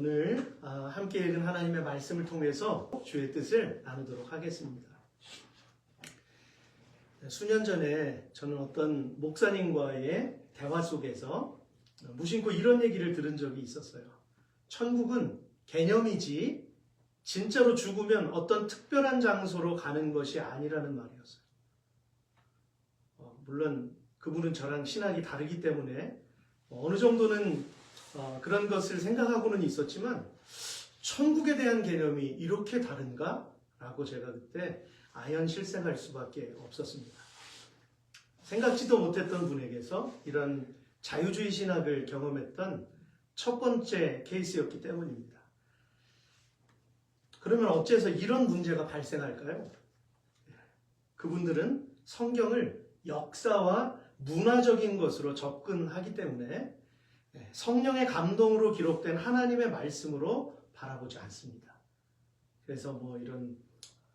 오늘 함께 읽은 하나님의 말씀을 통해서 주의 뜻을 나누도록 하겠습니다. 수년 전에 저는 어떤 목사님과의 대화 속에서 무심코 이런 얘기를 들은 적이 있었어요. 천국은 개념이지 진짜로 죽으면 어떤 특별한 장소로 가는 것이 아니라는 말이었어요. 물론 그분은 저랑 신학이 다르기 때문에 어느 정도는 그런 것을 생각하고는 있었지만 천국에 대한 개념이 이렇게 다른가? 라고 제가 그때 아연 실생할 수밖에 없었습니다. 생각지도 못했던 분에게서 이런 자유주의 신학을 경험했던 첫 번째 케이스였기 때문입니다. 그러면 어째서 이런 문제가 발생할까요? 그분들은 성경을 역사와 문화적인 것으로 접근하기 때문에 성령의 감동으로 기록된 하나님의 말씀으로 바라보지 않습니다. 그래서 이런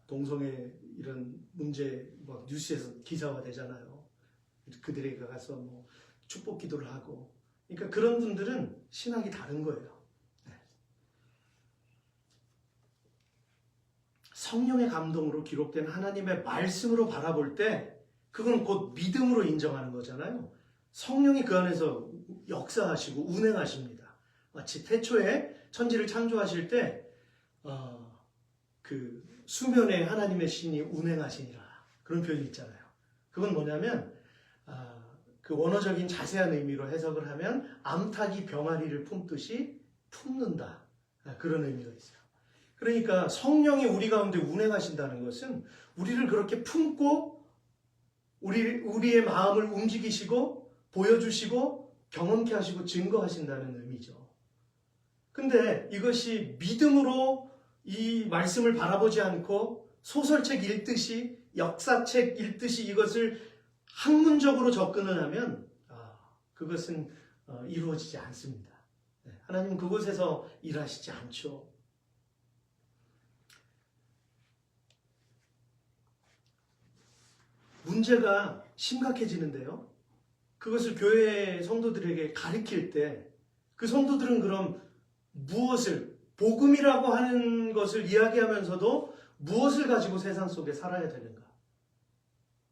동성애 이런 문제 뉴스에서 기사화 되잖아요. 그들에게 가서 축복 기도를 하고, 그러니까 그런 분들은 신학이 다른 거예요. 성령의 감동으로 기록된 하나님의 말씀으로 바라볼 때 그건 곧 믿음으로 인정하는 거잖아요. 성령이 그 안에서 역사하시고 운행하십니다. 마치 태초에 천지를 창조하실 때 그 수면에 하나님의 신이 운행하시니라 그런 표현이 있잖아요. 그건 뭐냐면 그 원어적인 자세한 의미로 해석을 하면 암탉이 병아리를 품듯이 품는다, 그런 의미가 있어요. 그러니까 성령이 우리 가운데 운행하신다는 것은 우리를 그렇게 품고 우리의 마음을 움직이시고 보여주시고 경험케 하시고 증거하신다는 의미죠. 근데 이것이 믿음으로 이 말씀을 바라보지 않고 소설책 읽듯이 역사책 읽듯이 이것을 학문적으로 접근을 하면 그것은 이루어지지 않습니다. 하나님은 그곳에서 일하시지 않죠. 문제가 심각해지는데요. 그것을 교회 성도들에게 가르칠 때 그 성도들은 그럼 무엇을, 복음이라고 하는 것을 이야기하면서도 무엇을 가지고 세상 속에 살아야 되는가?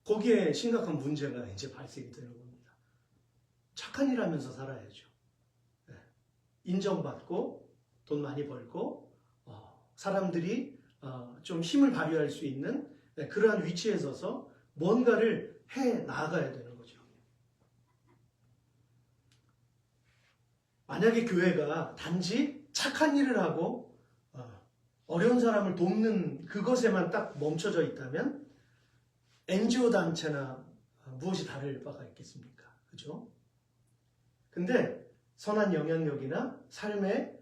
거기에 심각한 문제가 이제 발생이 되는 겁니다. 착한 일 하면서 살아야죠. 인정받고 돈 많이 벌고 사람들이 좀 힘을 발휘할 수 있는 그러한 위치에 서서 뭔가를 해 나가야 되는 거죠. 만약에 교회가 단지 착한 일을 하고 어려운 사람을 돕는 그것에만 딱 멈춰져 있다면 NGO 단체나 무엇이 다를 바가 있겠습니까? 그죠? 근데 선한 영향력이나 삶의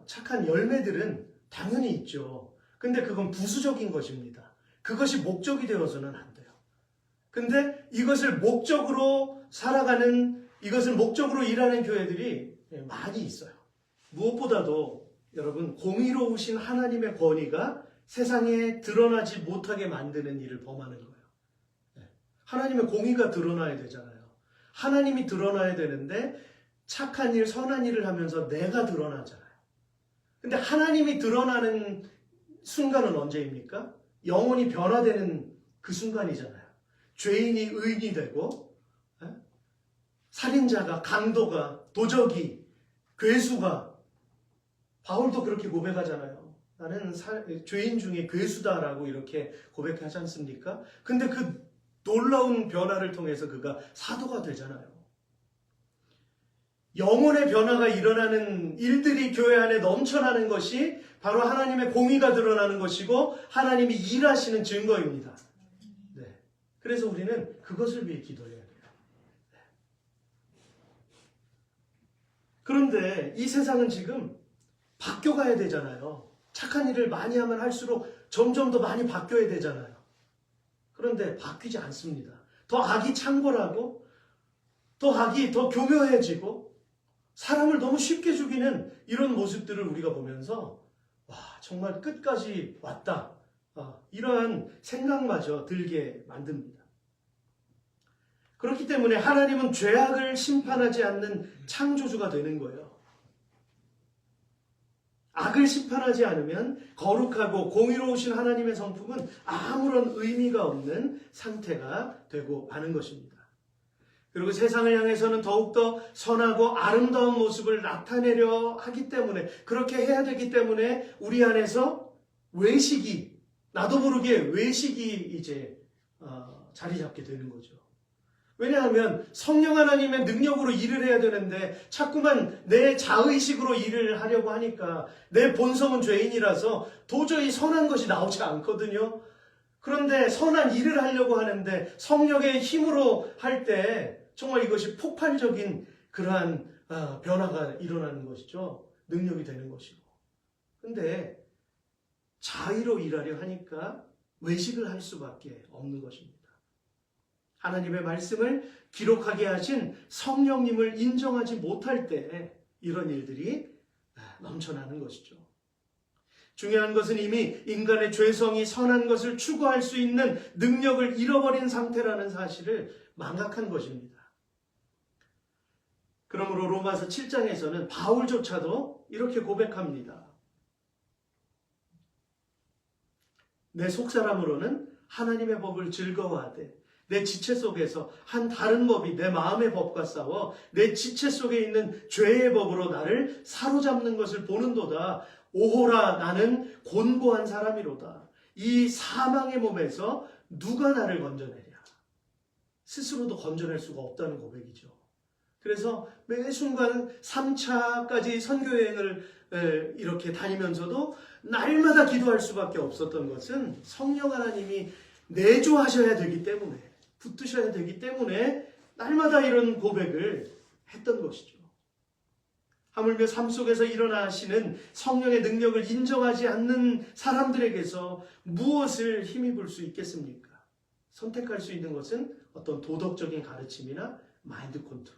착한 열매들은 당연히 있죠. 근데 그건 부수적인 것입니다. 그것이 목적이 되어서는 안 돼요. 근데 이것을 목적으로 살아가는, 이것을 목적으로 일하는 교회들이 많이 있어요. 무엇보다도 여러분, 공의로우신 하나님의 권위가 세상에 드러나지 못하게 만드는 일을 범하는 거예요. 하나님의 공의가 드러나야 되잖아요. 하나님이 드러나야 되는데 착한 일, 선한 일을 하면서 내가 드러나잖아요. 근데 하나님이 드러나는 순간은 언제입니까? 영혼이 변화되는 그 순간이잖아요. 죄인이 의인이 되고, 살인자가, 강도가, 도적이, 괴수가, 바울도 그렇게 고백하잖아요. 나는 죄인 중에 괴수다라고 이렇게 고백하지 않습니까? 근데 그 놀라운 변화를 통해서 그가 사도가 되잖아요. 영혼의 변화가 일어나는 일들이 교회 안에 넘쳐나는 것이 바로 하나님의 공의가 드러나는 것이고 하나님이 일하시는 증거입니다. 그래서 우리는 그것을 위해 기도해야 돼요. 그런데 이 세상은 지금 바뀌어가야 되잖아요. 착한 일을 많이 하면 할수록 점점 더 많이 바뀌어야 되잖아요. 그런데 바뀌지 않습니다. 더 악이 창궐하고 더 악이 더 교묘해지고 사람을 너무 쉽게 죽이는 이런 모습들을 우리가 보면서 정말 끝까지 왔다. 이러한 생각마저 들게 만듭니다. 그렇기 때문에 하나님은 죄악을 심판하지 않는 창조주가 되는 거예요. 악을 심판하지 않으면 거룩하고 공의로우신 하나님의 성품은 아무런 의미가 없는 상태가 되고 마는 것입니다. 그리고 세상을 향해서는 더욱더 선하고 아름다운 모습을 나타내려 하기 때문에, 그렇게 해야 되기 때문에 우리 안에서 외식이, 나도 모르게 외식이 이제 자리 잡게 되는 거죠. 왜냐하면 성령 하나님의 능력으로 일을 해야 되는데 자꾸만 내 자의식으로 일을 하려고 하니까, 내 본성은 죄인이라서 도저히 선한 것이 나오지 않거든요. 그런데 선한 일을 하려고 하는데 성령의 힘으로 할 때 정말 이것이 폭발적인 그러한 변화가 일어나는 것이죠. 능력이 되는 것이고. 근데 자의로 일하려 하니까 외식을 할 수밖에 없는 것입니다. 하나님의 말씀을 기록하게 하신 성령님을 인정하지 못할 때 이런 일들이 넘쳐나는 것이죠. 중요한 것은 이미 인간의 죄성이 선한 것을 추구할 수 있는 능력을 잃어버린 상태라는 사실을 망각한 것입니다. 그러므로 로마서 7장에서는 바울조차도 이렇게 고백합니다. 내 속사람으로는 하나님의 법을 즐거워하되 내 지체 속에서 한 다른 법이 내 마음의 법과 싸워 내 지체 속에 있는 죄의 법으로 나를 사로잡는 것을 보는도다. 오호라, 나는 곤고한 사람이로다. 이 사망의 몸에서 누가 나를 건져내랴. 스스로도 건져낼 수가 없다는 고백이죠. 그래서 매 순간 3차까지 선교여행을 이렇게 다니면서도 날마다 기도할 수밖에 없었던 것은 성령 하나님이 내주하셔야 되기 때문에, 붙드셔야 되기 때문에 날마다 이런 고백을 했던 것이죠. 하물며 삶 속에서 일어나시는 성령의 능력을 인정하지 않는 사람들에게서 무엇을 힘입을 수 있겠습니까? 선택할 수 있는 것은 어떤 도덕적인 가르침이나 마인드 컨트롤,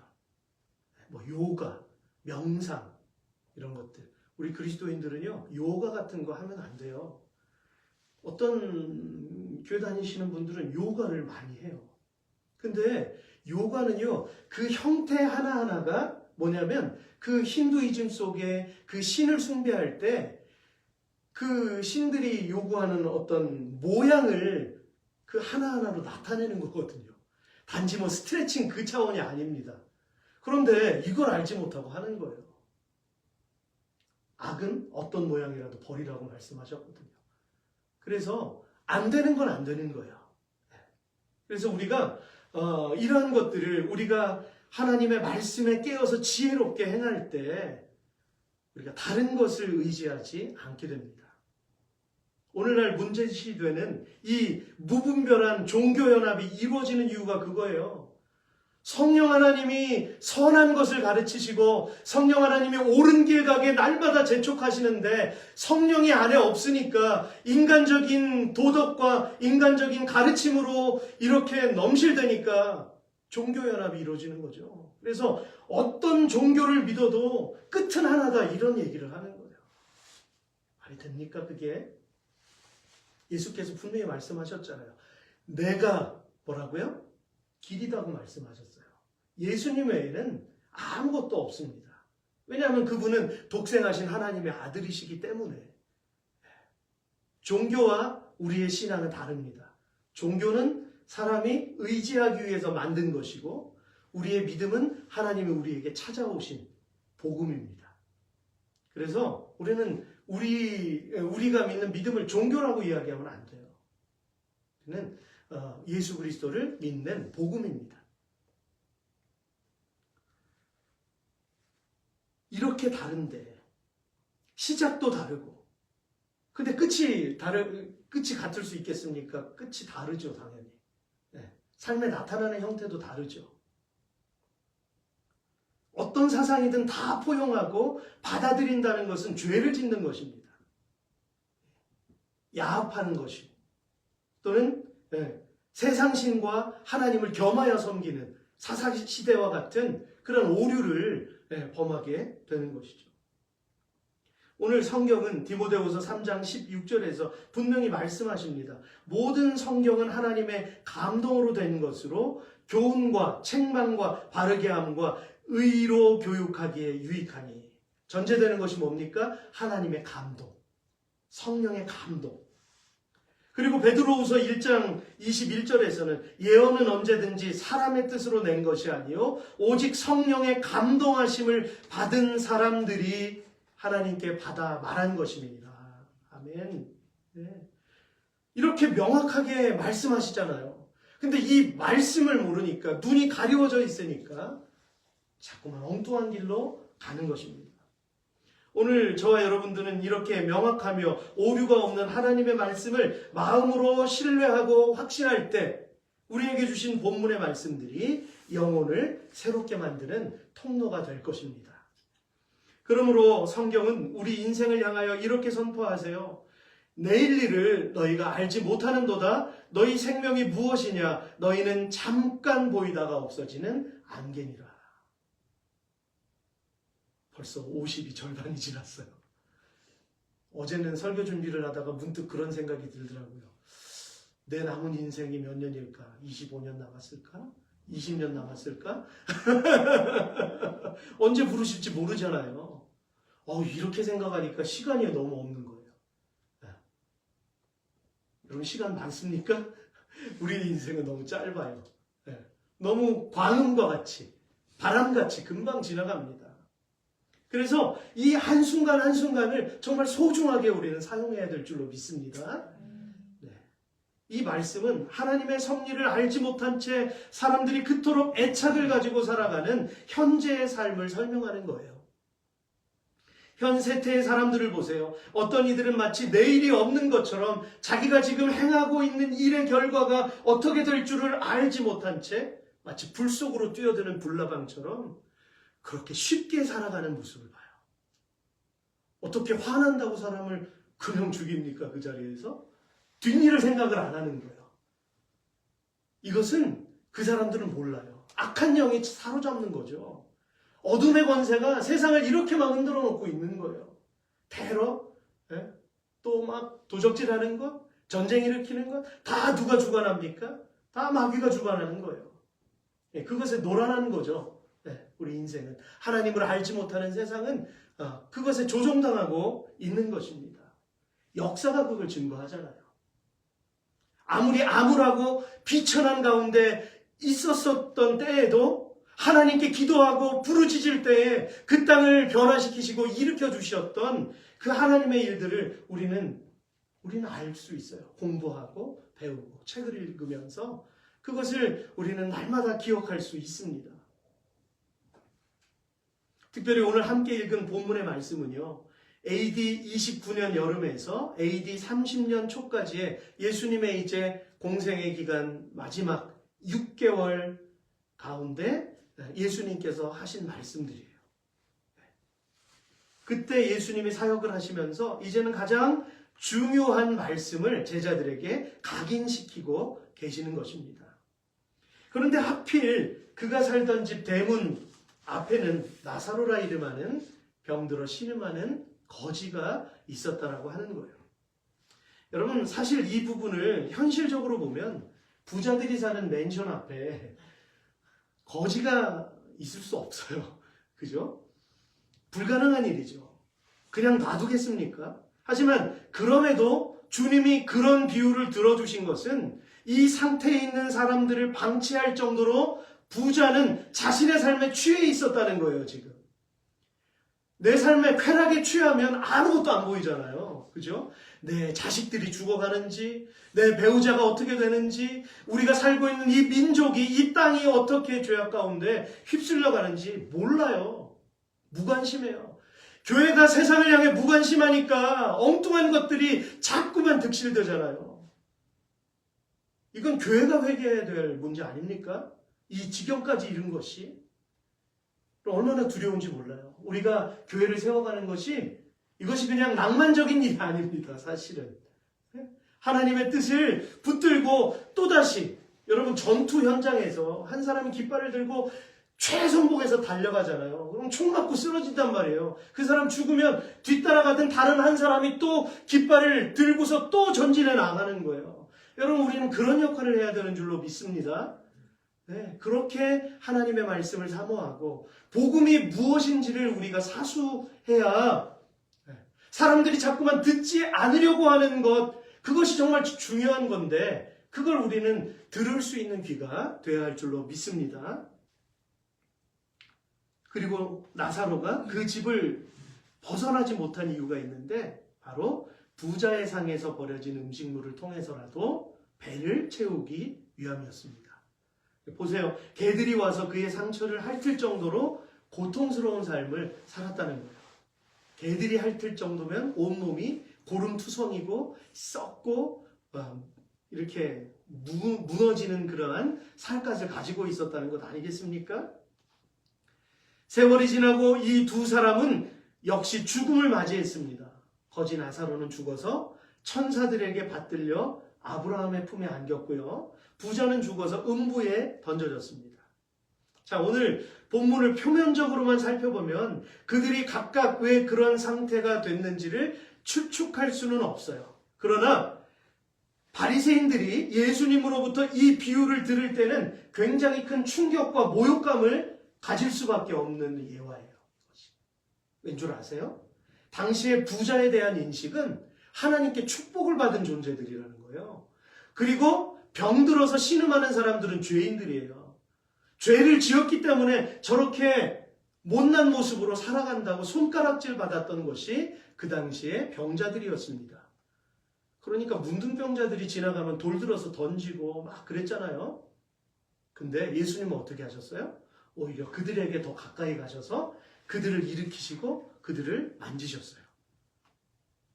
요가, 명상 이런 것들. 우리 그리스도인들은요, 요가 같은 거 하면 안 돼요. 어떤 교회 다니시는 분들은 요가를 많이 해요. 근데 요가는요, 그 형태 하나하나가 뭐냐면 그 힌두이즘 속에 그 신을 숭배할 때 그 신들이 요구하는 어떤 모양을 그 하나하나로 나타내는 거거든요. 단지 스트레칭 그 차원이 아닙니다. 그런데 이걸 알지 못하고 하는 거예요. 악은 어떤 모양이라도 버리라고 말씀하셨거든요. 그래서 안 되는 건 안 되는 거예요. 그래서 우리가 이러한 것들을 우리가 하나님의 말씀에 깨어서 지혜롭게 행할 때 우리가 다른 것을 의지하지 않게 됩니다. 오늘날 문제시되는 이 무분별한 종교연합이 이루어지는 이유가 그거예요. 성령 하나님이 선한 것을 가르치시고 성령 하나님이 옳은 길 가게 날마다 재촉하시는데 성령이 안에 없으니까 인간적인 도덕과 인간적인 가르침으로 이렇게 넘실대니까 종교연합이 이루어지는 거죠. 그래서 어떤 종교를 믿어도 끝은 하나다, 이런 얘기를 하는 거예요. 말이 됩니까 그게? 예수께서 분명히 말씀하셨잖아요. 내가 뭐라고요? 길이다고 말씀하셨어요. 예수님 외에는 아무것도 없습니다. 왜냐하면 그분은 독생하신 하나님의 아들이시기 때문에. 종교와 우리의 신앙은 다릅니다. 종교는 사람이 의지하기 위해서 만든 것이고 우리의 믿음은 하나님이 우리에게 찾아오신 복음입니다. 그래서 우리는 우리가 믿는 믿음을 종교라고 이야기하면 안 돼요. 우리는 예수 그리스도를 믿는 복음입니다. 이렇게 다른데 시작도 다르고, 근데 끝이 같을 수 있겠습니까? 끝이 다르죠, 당연히. 네. 삶에 나타나는 형태도 다르죠. 어떤 사상이든 다 포용하고 받아들인다는 것은 죄를 짓는 것입니다. 야합하는 것이고, 또는 세상신과 하나님을 겸하여 섬기는 사사시대와 같은 그런 오류를 범하게 되는 것이죠. 오늘 성경은 디모데후서 3장 16절에서 분명히 말씀하십니다. 모든 성경은 하나님의 감동으로 된 것으로 교훈과 책망과 바르게 함과 의로 교육하기에 유익하니, 전제되는 것이 뭡니까? 하나님의 감동, 성령의 감동. 그리고 베드로후서 1장 21절에서는 예언은 언제든지 사람의 뜻으로 낸 것이 아니요 오직 성령의 감동하심을 받은 사람들이 하나님께 받아 말한 것입니다. 아멘. 네. 이렇게 명확하게 말씀하시잖아요. 근데 이 말씀을 모르니까, 눈이 가려워져 있으니까 자꾸만 엉뚱한 길로 가는 것입니다. 오늘 저와 여러분들은 이렇게 명확하며 오류가 없는 하나님의 말씀을 마음으로 신뢰하고 확신할 때 우리에게 주신 본문의 말씀들이 영혼을 새롭게 만드는 통로가 될 것입니다. 그러므로 성경은 우리 인생을 향하여 이렇게 선포하세요. 내일 일을 너희가 알지 못하는도다. 너희 생명이 무엇이냐? 너희는 잠깐 보이다가 없어지는 안개니라. 벌써 50이 절반이 지났어요. 어제는 설교 준비를 하다가 문득 그런 생각이 들더라고요. 내 남은 인생이 몇 년일까? 25년 남았을까? 20년 남았을까? 언제 부르실지 모르잖아요. 이렇게 생각하니까 시간이 너무 없는 거예요. 여러분 시간 많습니까? 우리 인생은 너무 짧아요. 너무 광음과 같이, 바람같이 금방 지나갑니다. 그래서 이 한순간 한순간을 정말 소중하게 우리는 사용해야 될 줄로 믿습니다. 이 말씀은 하나님의 섭리를 알지 못한 채 사람들이 그토록 애착을 가지고 살아가는 현재의 삶을 설명하는 거예요. 현 세태의 사람들을 보세요. 어떤 이들은 마치 내일이 없는 것처럼 자기가 지금 행하고 있는 일의 결과가 어떻게 될 줄을 알지 못한 채 마치 불 속으로 뛰어드는 불나방처럼 그렇게 쉽게 살아가는 모습을 봐요. 어떻게 화난다고 사람을 그냥 죽입니까? 그 자리에서? 뒷일을 생각을 안 하는 거예요. 이것은 그 사람들은 몰라요. 악한 영이 사로잡는 거죠. 어둠의 권세가 세상을 이렇게 막 흔들어 놓고 있는 거예요. 테러, 또 막 도적질하는 것, 전쟁 일으키는 것, 다 누가 주관합니까? 다 마귀가 주관하는 거예요. 그것에 노란한 거죠. 우리 인생은. 하나님을 알지 못하는 세상은 그것에 조종당하고 있는 것입니다. 역사가 그걸 증거하잖아요. 아무리 암울하고 비천한 가운데 있었던 때에도 하나님께 기도하고 부르짖을 때에 그 땅을 변화시키시고 일으켜 주셨던 그 하나님의 일들을 우리는 알 수 있어요. 공부하고 배우고 책을 읽으면서 그것을 우리는 날마다 기억할 수 있습니다. 특별히 오늘 함께 읽은 본문의 말씀은요. AD 29년 여름에서 AD 30년 초까지의 예수님의 이제 공생의 기간 마지막 6개월 가운데 예수님께서 하신 말씀들이에요. 그때 예수님이 사역을 하시면서 이제는 가장 중요한 말씀을 제자들에게 각인시키고 계시는 것입니다. 그런데 하필 그가 살던 집 대문 앞에는 나사로라 이름하는 병들어 신음하는 거지가 있었다라고 하는 거예요. 여러분 사실 이 부분을 현실적으로 보면 부자들이 사는 맨션 앞에 거지가 있을 수 없어요. 그죠? 불가능한 일이죠. 그냥 놔두겠습니까? 하지만 그럼에도 주님이 그런 비유를 들어주신 것은 이 상태에 있는 사람들을 방치할 정도로 부자는 자신의 삶에 취해 있었다는 거예요, 지금. 내 삶에 쾌락에 취하면 아무것도 안 보이잖아요. 그죠? 내 자식들이 죽어가는지, 내 배우자가 어떻게 되는지, 우리가 살고 있는 이 민족이, 이 땅이 어떻게 죄악 가운데 휩쓸려 가는지 몰라요. 무관심해요. 교회가 세상을 향해 무관심하니까 엉뚱한 것들이 자꾸만 득실되잖아요. 이건 교회가 회개해야 될 문제 아닙니까? 이 지경까지 이른 것이 얼마나 두려운지 몰라요. 우리가 교회를 세워가는 것이 이것이 그냥 낭만적인 일이 아닙니다. 사실은 하나님의 뜻을 붙들고 또다시 여러분 전투 현장에서 한 사람이 깃발을 들고 최선복에서 달려가잖아요. 그럼 총 맞고 쓰러진단 말이에요. 그 사람 죽으면 뒤따라가던 다른 한 사람이 또 깃발을 들고서 또 전진해 나가는 거예요. 여러분 우리는 그런 역할을 해야 되는 줄로 믿습니다. 네, 그렇게 하나님의 말씀을 사모하고 복음이 무엇인지를 우리가 사수해야 사람들이 자꾸만 듣지 않으려고 하는 것, 그것이 정말 중요한 건데 그걸 우리는 들을 수 있는 귀가 되어야 할 줄로 믿습니다. 그리고 나사로가 그 집을 벗어나지 못한 이유가 있는데 바로 부자의 상에서 버려진 음식물을 통해서라도 배를 채우기 위함이었습니다. 보세요. 개들이 와서 그의 상처를 핥을 정도로 고통스러운 삶을 살았다는 거예요. 개들이 핥을 정도면 온몸이 고름투성이고 썩고 이렇게 무너지는 그러한 살갗을 가지고 있었다는 것 아니겠습니까? 세월이 지나고 이 두 사람은 역시 죽음을 맞이했습니다. 거지 나사로는 죽어서 천사들에게 받들려 아브라함의 품에 안겼고요. 부자는 죽어서 음부에 던져졌습니다. 자, 오늘 본문을 표면적으로만 살펴보면 그들이 각각 왜 그런 상태가 됐는지를 추측할 수는 없어요. 그러나 바리새인들이 예수님으로부터 이 비유를 들을 때는 굉장히 큰 충격과 모욕감을 가질 수밖에 없는 예화예요. 왠 줄 아세요? 당시의 부자에 대한 인식은 하나님께 축복을 받은 존재들이라는 거예요. 그리고 병들어서 신음하는 사람들은 죄인들이에요. 죄를 지었기 때문에 저렇게 못난 모습으로 살아간다고 손가락질 받았던 것이 그 당시의 병자들이었습니다. 그러니까 문둥병자들이 지나가면 돌 들어서 던지고 막 그랬잖아요. 근데 예수님은 어떻게 하셨어요? 오히려 그들에게 더 가까이 가셔서 그들을 일으키시고 그들을 만지셨어요.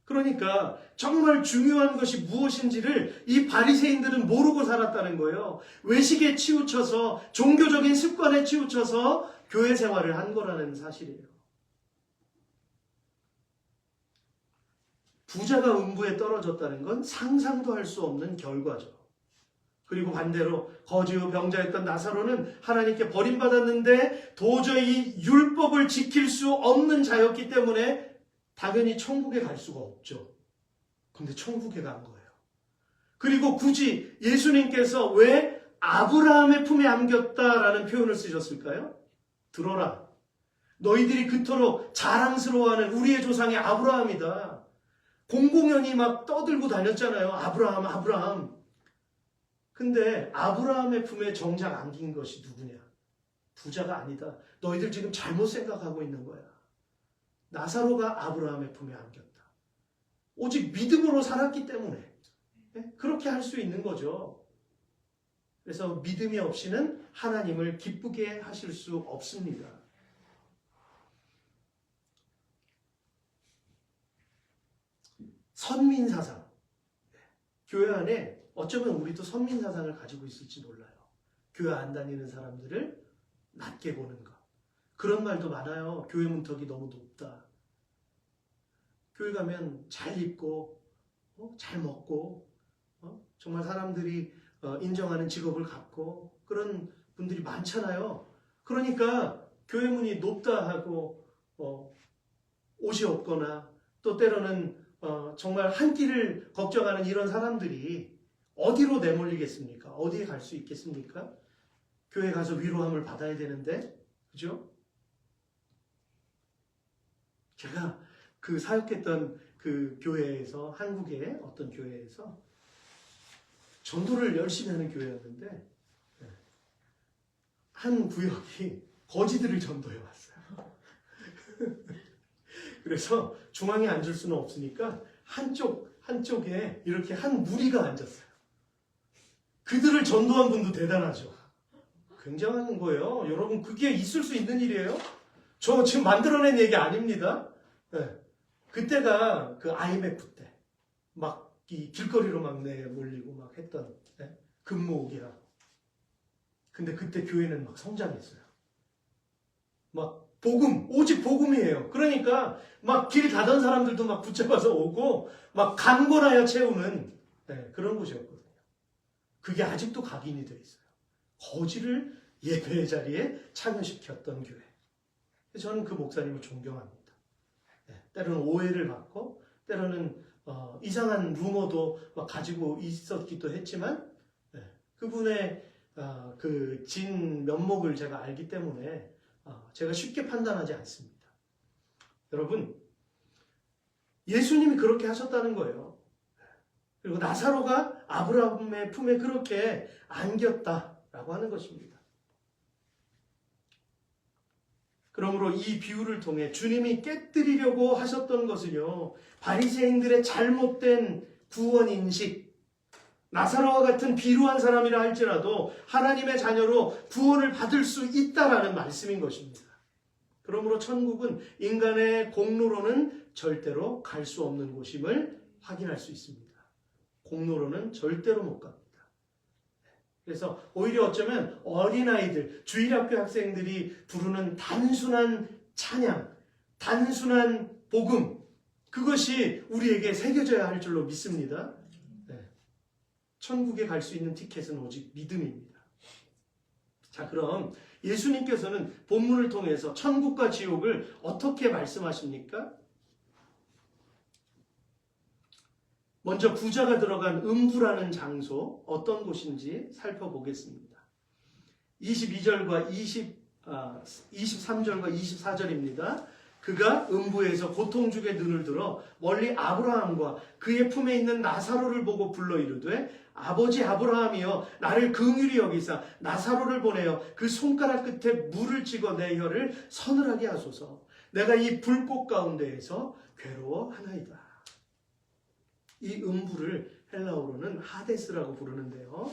그러니까 정말 중요한 것이 무엇인지를 이 바리새인들은 모르고 살았다는 거예요. 외식에 치우쳐서 종교적인 습관에 치우쳐서 교회 생활을 한 거라는 사실이에요. 부자가 음부에 떨어졌다는 건 상상도 할 수 없는 결과죠. 그리고 반대로 거지요 병자였던 나사로는 하나님께 버림받았는데 도저히 율법을 지킬 수 없는 자였기 때문에 당연히 천국에 갈 수가 없죠. 근데 천국에 간 거예요. 그리고 굳이 예수님께서 왜 아브라함의 품에 안겼다라는 표현을 쓰셨을까요? 들어라. 너희들이 그토록 자랑스러워하는 우리의 조상이 아브라함이다. 공공연히 막 떠들고 다녔잖아요. 아브라함, 아브라함. 근데 아브라함의 품에 정작 안긴 것이 누구냐? 부자가 아니다. 너희들 지금 잘못 생각하고 있는 거야. 나사로가 아브라함의 품에 안겼다. 오직 믿음으로 살았기 때문에 그렇게 할 수 있는 거죠. 그래서 믿음이 없이는 하나님을 기쁘게 하실 수 없습니다. 선민사상. 교회 안에 어쩌면 우리도 선민사상을 가지고 있을지 몰라요. 교회 안 다니는 사람들을 낮게 보는 것. 그런 말도 많아요. 교회 문턱이 너무 높다. 교회 가면 잘 입고 잘 먹고 정말 사람들이 인정하는 직업을 갖고 그런 분들이 많잖아요. 그러니까 교회 문이 높다 하고 옷이 없거나 또 때로는 정말 한 끼를 걱정하는 이런 사람들이 어디로 내몰리겠습니까? 어디에 갈 수 있겠습니까? 교회 가서 위로함을 받아야 되는데, 그죠? 제가 그 사역했던 그 교회에서, 한국의 어떤 교회에서 전도를 열심히 하는 교회였는데, 한 구역이 거지들을 전도해 왔어요. 그래서 중앙에 앉을 수는 없으니까 한쪽에 이렇게 한 무리가 앉았어요. 그들을 전도한 분도 대단하죠. 굉장한 거예요. 여러분, 그게 있을 수 있는 일이에요? 저 지금 만들어낸 얘기 아닙니다. 네. 그때가 그 IMF 때 막 이 길거리로 막 내몰리고 막 했던 금모으기라고. 근데 그때 교회는 막 성장했어요. 막 복음, 오직 복음이에요. 그러니까 막 길 가던 사람들도 막 붙잡아서 오고 막 강권하여 채우는 그런 곳이었거든요. 그게 아직도 각인이 되어 있어요. 거지를 예배의 자리에 참여시켰던 교회. 저는 그 목사님을 존경합니다. 때로는 오해를 받고 때로는 이상한 루머도 막 가지고 있었기도 했지만 그분의 그 진 면목을 제가 알기 때문에 제가 쉽게 판단하지 않습니다. 여러분, 예수님이 그렇게 하셨다는 거예요. 그리고 나사로가 아브라함의 품에 그렇게 안겼다라고 하는 것입니다. 그러므로 이 비유를 통해 주님이 깨뜨리려고 하셨던 것은요, 바리새인들의 잘못된 구원 인식, 나사로와 같은 비루한 사람이라 할지라도 하나님의 자녀로 구원을 받을 수 있다라는 말씀인 것입니다. 그러므로 천국은 인간의 공로로는 절대로 갈 수 없는 곳임을 확인할 수 있습니다. 공로로는 절대로 못 갑니다. 그래서 오히려 어쩌면 어린아이들, 주일학교 학생들이 부르는 단순한 찬양, 단순한 복음, 그것이 우리에게 새겨져야 할 줄로 믿습니다. 천국에 갈 수 있는 티켓은 오직 믿음입니다. 자, 그럼 예수님께서는 본문을 통해서 천국과 지옥을 어떻게 말씀하십니까? 먼저 부자가 들어간 음부라는 장소, 어떤 곳인지 살펴보겠습니다. 22절과 23절과 24절입니다. 그가 음부에서 고통죽에 눈을 들어 멀리 아브라함과 그의 품에 있는 나사로를 보고 불러 이르되 아버지 아브라함이여 나를 긍휼히 여기사 나사로를 보내어 그 손가락 끝에 물을 찍어 내 혀를 서늘하게 하소서. 내가 이 불꽃 가운데에서 괴로워하나이다. 이 음부를 헬라어로는 하데스라고 부르는데요.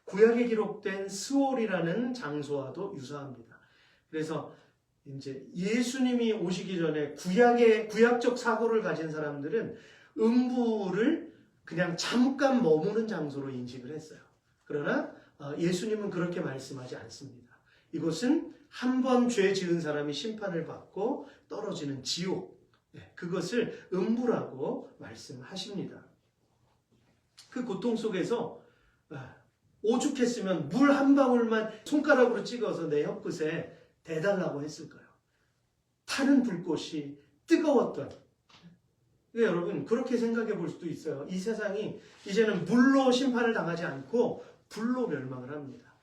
구약에 기록된 스올이라는 장소와도 유사합니다. 그래서 이제 예수님이 오시기 전에 구약적 사고를 가진 사람들은 음부를 그냥 잠깐 머무는 장소로 인식을 했어요. 그러나 예수님은 그렇게 말씀하지 않습니다. 이곳은 한 번 죄 지은 사람이 심판을 받고 떨어지는 지옥, 그것을 음부라고 말씀하십니다. 그 고통 속에서 오죽했으면 물 한 방울만 손가락으로 찍어서 내 혀끝에 대달라고 했을까요? 타는 불꽃이 뜨거웠던. 여러분, 그렇게 생각해 볼 수도 있어요. 이 세상이 이제는 물로 심판을 당하지 않고 불로 멸망을 합니다.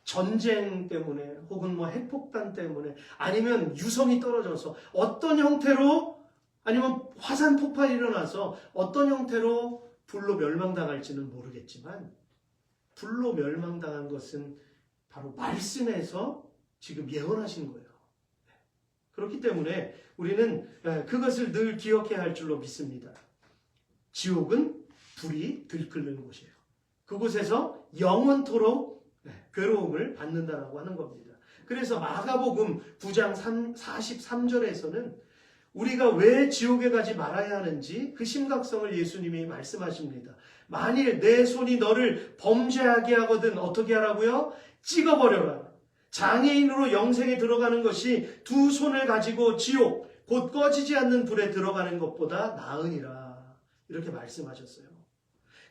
전쟁 때문에 혹은 핵폭탄 때문에 아니면 유성이 떨어져서 어떤 형태로 아니면 화산 폭발이 일어나서 어떤 형태로 불로 멸망당할지는 모르겠지만 불로 멸망당한 것은 바로 말씀에서 지금 예언하신 거예요. 그렇기 때문에 우리는 그것을 늘 기억해야 할 줄로 믿습니다. 지옥은 불이 들끓는 곳이에요. 그곳에서 영원토록 괴로움을 받는다라고 하는 겁니다. 그래서 마가복음 9장 43절에서는 우리가 왜 지옥에 가지 말아야 하는지 그 심각성을 예수님이 말씀하십니다. 만일 내 손이 너를 범죄하게 하거든 어떻게 하라고요? 찍어버려라. 장애인으로 영생에 들어가는 것이 두 손을 가지고 지옥, 곧 꺼지지 않는 불에 들어가는 것보다 나으니라. 이렇게 말씀하셨어요.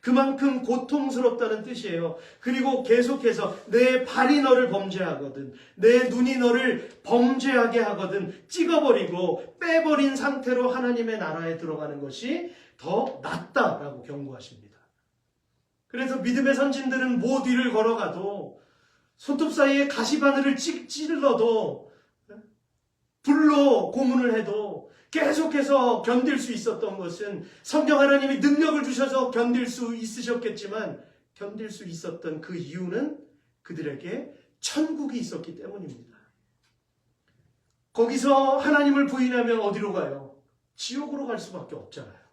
그만큼 고통스럽다는 뜻이에요. 그리고 계속해서 내 발이 너를 범죄하거든, 내 눈이 너를 범죄하게 하거든 찍어버리고 빼버린 상태로 하나님의 나라에 들어가는 것이 더 낫다라고 경고하십니다. 그래서 믿음의 선진들은 모 뒤를 걸어가도 손톱 사이에 가시바늘을 찔러도 불로 고문을 해도 계속해서 견딜 수 있었던 것은 성령 하나님이 능력을 주셔서 견딜 수 있으셨겠지만 견딜 수 있었던 그 이유는 그들에게 천국이 있었기 때문입니다. 거기서 하나님을 부인하면 어디로 가요? 지옥으로 갈 수밖에 없잖아요.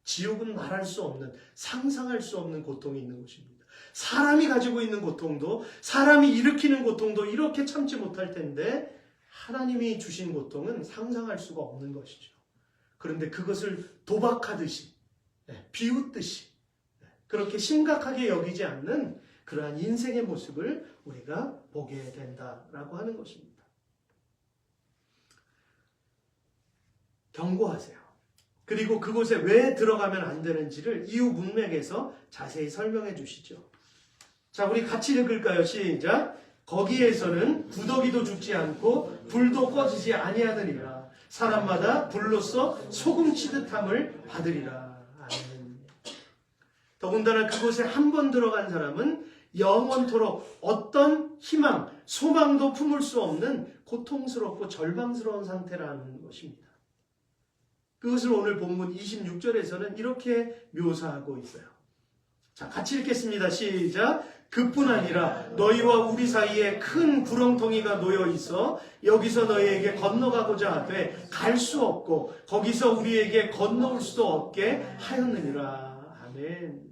지옥은 말할 수 없는, 상상할 수 없는 고통이 있는 곳입니다. 사람이 가지고 있는 고통도, 사람이 일으키는 고통도 이렇게 참지 못할 텐데 하나님이 주신 고통은 상상할 수가 없는 것이죠. 그런데 그것을 도박하듯이, 비웃듯이 그렇게 심각하게 여기지 않는 그러한 인생의 모습을 우리가 보게 된다라고 하는 것입니다. 경고하세요. 그리고 그곳에 왜 들어가면 안 되는지를 이유 문맥에서 자세히 설명해 주시죠. 자, 우리 같이 읽을까요? 시작. 거기에서는 구더기도 죽지 않고 불도 꺼지지 아니하느니라. 사람마다 불로써 소금 치듯함을 받으리라. 아멘. 더군다나 그곳에 한 번 들어간 사람은 영원토록 어떤 희망, 소망도 품을 수 없는 고통스럽고 절망스러운 상태라는 것입니다. 그것을 오늘 본문 26절에서는 이렇게 묘사하고 있어요. 자, 같이 읽겠습니다. 시작. 그뿐 아니라 너희와 우리 사이에 큰 구렁텅이가 놓여 있어 여기서 너희에게 건너가고자 하되 갈 수 없고 거기서 우리에게 건너올 수도 없게 하였느니라. 아멘.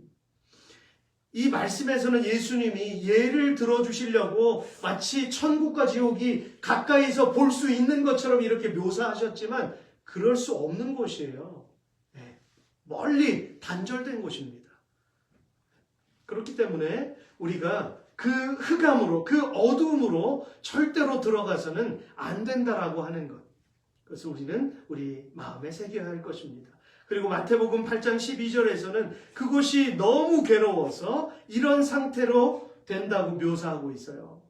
이 말씀에서는 예수님이 예를 들어주시려고 마치 천국과 지옥이 가까이서 볼 수 있는 것처럼 이렇게 묘사하셨지만 그럴 수 없는 곳이에요. 멀리 단절된 곳입니다. 그렇기 때문에 우리가 그 흑암으로, 그 어두움으로 절대로 들어가서는 안 된다라고 하는 것. 그래서 우리는 우리 마음에 새겨야 할 것입니다. 그리고 마태복음 8장 12절에서는 그곳이 너무 괴로워서 이런 상태로 된다고 묘사하고 있어요.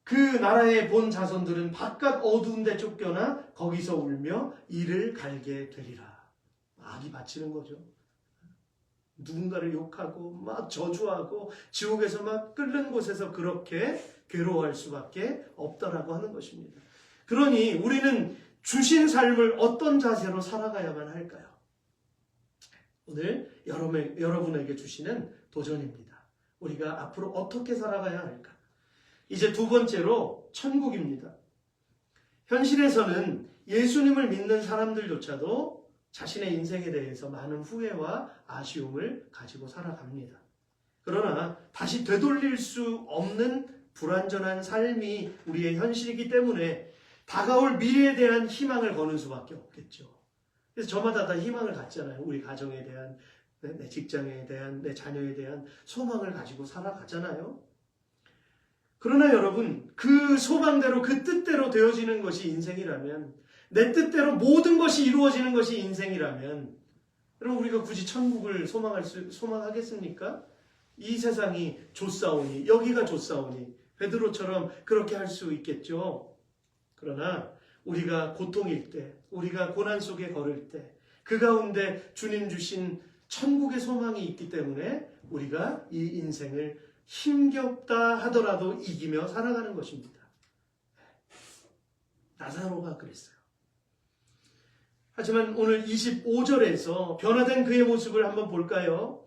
그 나라의 본 자손들은 바깥 어두운 데 쫓겨나 거기서 울며 이를 갈게 되리라. 악이 바치는 거죠. 누군가를 욕하고 막 저주하고 지옥에서 막 끓는 곳에서 그렇게 괴로워할 수밖에 없다라고 하는 것입니다. 그러니 우리는 주신 삶을 어떤 자세로 살아가야만 할까요? 오늘 여러분에게 주시는 도전입니다. 우리가 앞으로 어떻게 살아가야 할까? 이제 두 번째로 천국입니다. 현실에서는 예수님을 믿는 사람들조차도 자신의 인생에 대해서 많은 후회와 아쉬움을 가지고 살아갑니다. 그러나 다시 되돌릴 수 없는 불완전한 삶이 우리의 현실이기 때문에 다가올 미래에 대한 희망을 거는 수밖에 없겠죠. 그래서 저마다 다 희망을 갖잖아요. 우리 가정에 대한, 내 직장에 대한, 내 자녀에 대한 소망을 가지고 살아가잖아요. 그러나 여러분, 그 소망대로 그 뜻대로 되어지는 것이 인생이라면, 내 뜻대로 모든 것이 이루어지는 것이 인생이라면, 그럼 우리가 굳이 천국을 소망하겠습니까? 이 세상이 좋사오니, 여기가 좋사오니, 베드로처럼 그렇게 할 수 있겠죠. 그러나 우리가 고통일 때, 우리가 고난 속에 걸을 때, 그 가운데 주님 주신 천국의 소망이 있기 때문에 우리가 이 인생을 힘겹다 하더라도 이기며 살아가는 것입니다. 나사로가 그랬어요. 하지만 오늘 25절에서 변화된 그의 모습을 한번 볼까요?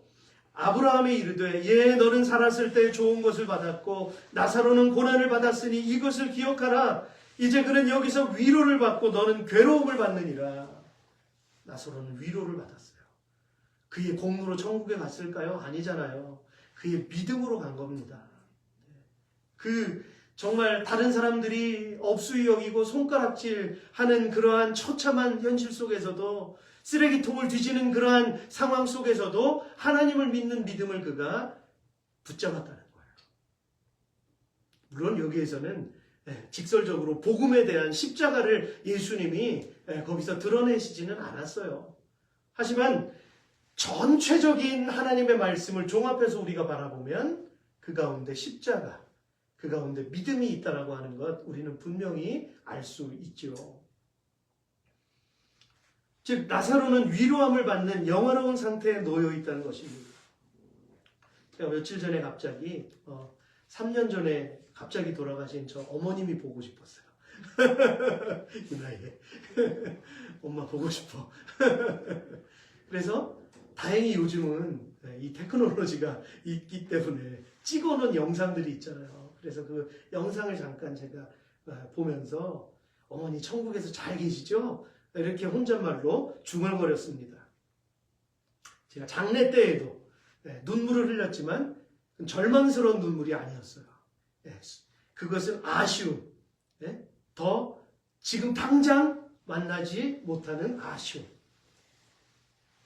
아브라함이 이르되 예 너는 살았을 때 좋은 것을 받았고 나사로는 고난을 받았으니 이것을 기억하라. 이제 그는 여기서 위로를 받고 너는 괴로움을 받느니라. 나사로는 위로를 받았어요. 그의 공로로 천국에 갔을까요? 아니잖아요. 그의 믿음으로 간 겁니다. 정말 다른 사람들이 업수이 여기고 손가락질하는 그러한 처참한 현실 속에서도 쓰레기통을 뒤지는 그러한 상황 속에서도 하나님을 믿는 믿음을 그가 붙잡았다는 거예요. 물론 여기에서는 직설적으로 복음에 대한 십자가를 예수님이 거기서 드러내시지는 않았어요. 하지만 전체적인 하나님의 말씀을 종합해서 우리가 바라보면 그 가운데 십자가, 그 가운데 믿음이 있다라고 하는 것 우리는 분명히 알 수 있죠. 즉 나사로는 위로함을 받는 영화로운 상태에 놓여 있다는 것입니다. 제가 며칠 전에 갑자기 3년 전에 갑자기 돌아가신 저 어머님이 보고 싶었어요. 이 나이에 엄마 보고 싶어. 그래서 다행히 요즘은 이 테크놀로지가 있기 때문에 찍어놓은 영상들이 있잖아요. 그래서 그 영상을 잠깐 제가 보면서 어머니 천국에서 잘 계시죠? 이렇게 혼잣말로 중얼거렸습니다. 제가 장례 때에도 눈물을 흘렸지만 절망스러운 눈물이 아니었어요. 그것은 아쉬움, 더 지금 당장 만나지 못하는 아쉬움.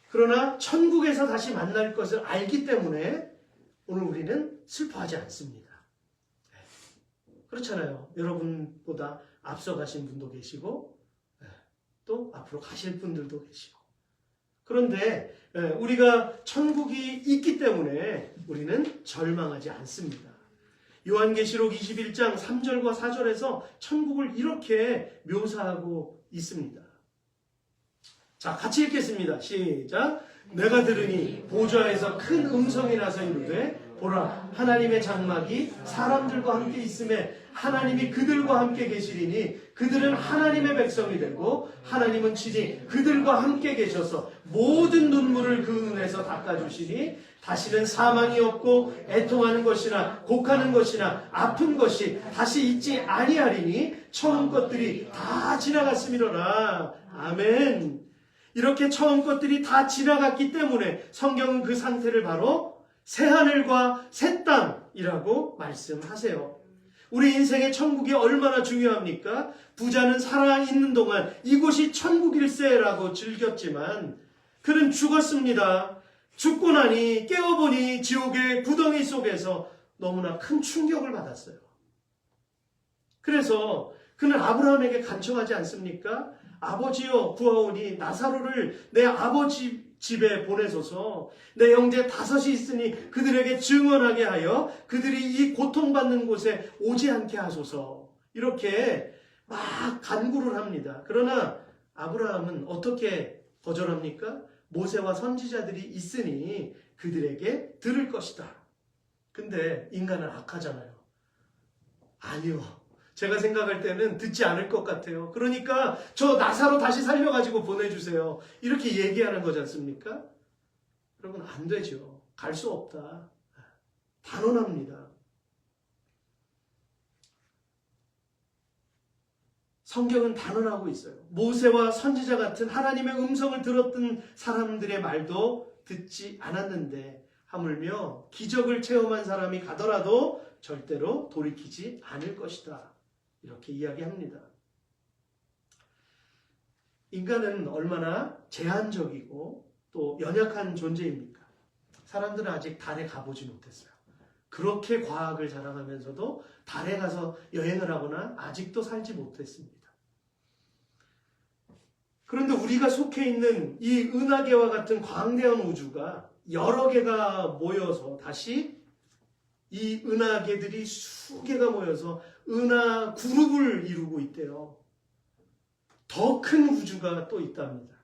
그러나 천국에서 다시 만날 것을 알기 때문에 오늘 우리는 슬퍼하지 않습니다. 그렇잖아요. 여러분보다 앞서가신 분도 계시고 또 앞으로 가실 분들도 계시고. 그런데 우리가 천국이 있기 때문에 우리는 절망하지 않습니다. 요한계시록 21장 3절과 4절에서 천국을 이렇게 묘사하고 있습니다. 자, 같이 읽겠습니다. 시작. 내가 들으니 보좌에서 큰 음성이 나서 이르되 보라 하나님의 장막이 사람들과 함께 있음에 하나님이 그들과 함께 계시리니 그들은 하나님의 백성이 되고 하나님은 친히 그들과 함께 계셔서 모든 눈물을 그 눈에서 닦아주시니 다시는 사망이 없고 애통하는 것이나 곡하는 것이나 아픈 것이 다시 있지 아니하리니 처음 것들이 다 지나갔음이로라. 아멘. 이렇게 처음 것들이 다 지나갔기 때문에 성경은 그 상태를 바로 새하늘과 새 땅이라고 말씀하세요. 우리 인생의 천국이 얼마나 중요합니까? 부자는 살아있는 동안 이곳이 천국일세라고 즐겼지만 그는 죽었습니다. 죽고 나니 깨어보니 지옥의 구덩이 속에서 너무나 큰 충격을 받았어요. 그래서 그는 아브라함에게 간청하지 않습니까? 아버지여 구하오니 나사로를 내 아버지 집에 보내소서. 내 형제 5이 있으니 그들에게 증언하게 하여 그들이 이 고통받는 곳에 오지 않게 하소서. 이렇게 막 간구를 합니다. 그러나 아브라함은 어떻게 거절합니까? 모세와 선지자들이 있으니 그들에게 들을 것이다. 근데 인간은 악하잖아요. 아니요. 제가 생각할 때는 듣지 않을 것 같아요. 그러니까 저 나사로 다시 살려가지고 보내주세요. 이렇게 얘기하는 거지 않습니까? 여러분 안 되죠. 갈 수 없다. 단언합니다. 성경은 단언하고 있어요. 모세와 선지자 같은 하나님의 음성을 들었던 사람들의 말도 듣지 않았는데 하물며 기적을 체험한 사람이 가더라도 절대로 돌이키지 않을 것이다. 이렇게 이야기합니다. 인간은 얼마나 제한적이고 또 연약한 존재입니까? 사람들은 아직 달에 가보지 못했어요. 그렇게 과학을 자랑하면서도 달에 가서 여행을 하거나 아직도 살지 못했습니다. 그런데 우리가 속해 있는 이 은하계와 같은 광대한 우주가 여러 개가 모여서 다시 이 은하계들이 수개가 모여서 은하 그룹을 이루고 있대요. 더 큰 우주가 또 있답니다.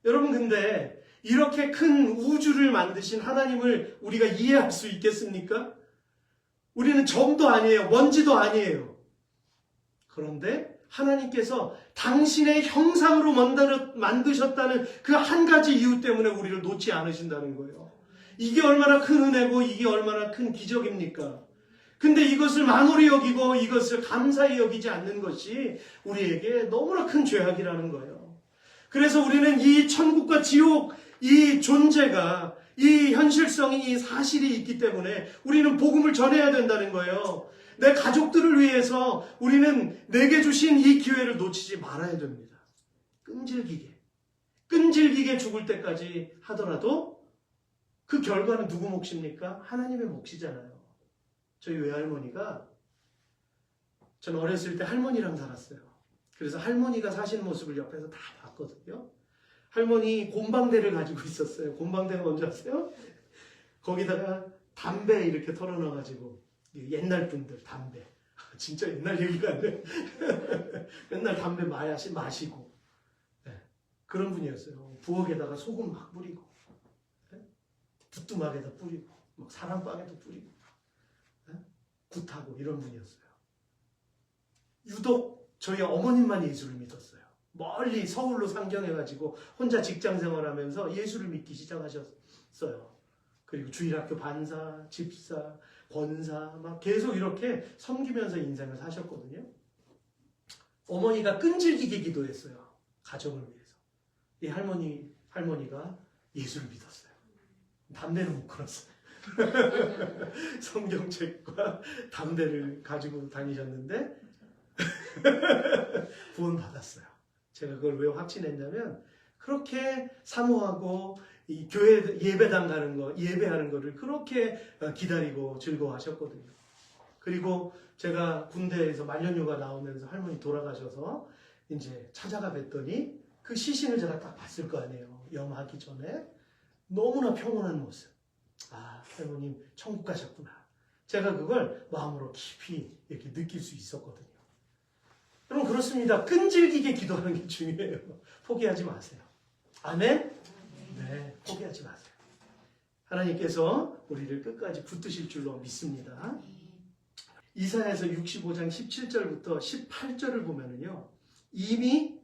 여러분 근데 이렇게 큰 우주를 만드신 하나님을 우리가 이해할 수 있겠습니까? 우리는 점도 아니에요. 먼지도 아니에요. 그런데 하나님께서 당신의 형상으로 만드셨다는 그 한 가지 이유 때문에 우리를 놓지 않으신다는 거예요. 이게 얼마나 큰 은혜고 이게 얼마나 큰 기적입니까? 근데 이것을 만홀히 여기고 이것을 감사히 여기지 않는 것이 우리에게 너무나 큰 죄악이라는 거예요. 그래서 우리는 이 천국과 지옥, 이 존재가, 이 현실성이, 이 사실이 있기 때문에 우리는 복음을 전해야 된다는 거예요. 내 가족들을 위해서 우리는 내게 주신 이 기회를 놓치지 말아야 됩니다. 끈질기게 죽을 때까지 하더라도 그 결과는 누구 몫입니까? 하나님의 몫이잖아요. 저희 외할머니가, 전 어렸을 때 할머니랑 살았어요. 그래서 할머니가 사시는 모습을 옆에서 다 봤거든요. 할머니 곰방대를 가지고 있었어요. 곰방대가 뭔지 아세요? 거기다가 담배 이렇게 털어놔가지고, 옛날 분들 담배, 진짜 옛날 얘기가 안 돼. 맨날 담배 마시고, 네. 그런 분이었어요. 부엌에다가 소금 막 뿌리고, 네? 부뚜막에다 뿌리고, 막 사랑방에도 뿌리고, 네? 굿하고 이런 분이었어요. 유독 저희 어머님만 예수를 믿었어요. 멀리 서울로 상경해가지고 혼자 직장 생활하면서 예수를 믿기 시작하셨어요. 그리고 주일학교 반사, 집사, 권사 막 계속 이렇게 섬기면서 인생을 사셨거든요. 어머니가 끈질기게 기도했어요. 가정을 위해서. 이 할머니가 예수를 믿었어요. 담배는 못 끊었어요. 성경책과 담배를 가지고 다니셨는데 구원 받았어요. 제가 그걸 왜 확신했냐면 그렇게 사모하고 이 교회 예배당 가는 거, 예배하는 거를 그렇게 기다리고 즐거워하셨거든요. 그리고 제가 군대에서 말년휴가 나오면서 할머니 돌아가셔서 이제 찾아가 뵀더니 그 시신을 제가 딱 봤을 거 아니에요. 염하기 전에 너무나 평온한 모습. 아, 할머님 천국 가셨구나. 제가 그걸 마음으로 깊이 이렇게 느낄 수 있었거든요. 여러분 그렇습니다. 끈질기게 기도하는 게 중요해요. 포기하지 마세요. 아멘? 네, 포기하지 마세요. 하나님께서 우리를 끝까지 붙드실 줄로 믿습니다. 이사야서 65장 17절부터 18절을 보면은요, 이미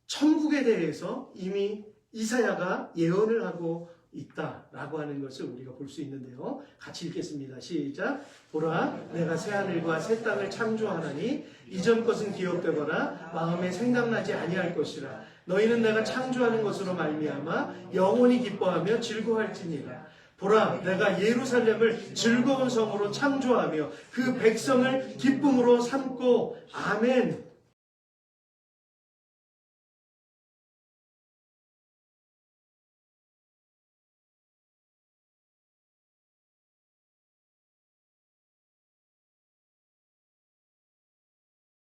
천국에 대해서 이미 이사야가 예언을 하고 있다라고 하는 것을 우리가 볼 수 있는데요. 같이 읽겠습니다. 시작. 보라, 내가 새하늘과 새 땅을 창조하나니 이전 것은 기억되거나 마음에 생각나지 아니할 것이라. 너희는 내가 창조하는 것으로 말미암아 영원히 기뻐하며 즐거워할지니라. 보라, 내가 예루살렘을 즐거운 성으로 창조하며 그 백성을 기쁨으로 삼고 아멘.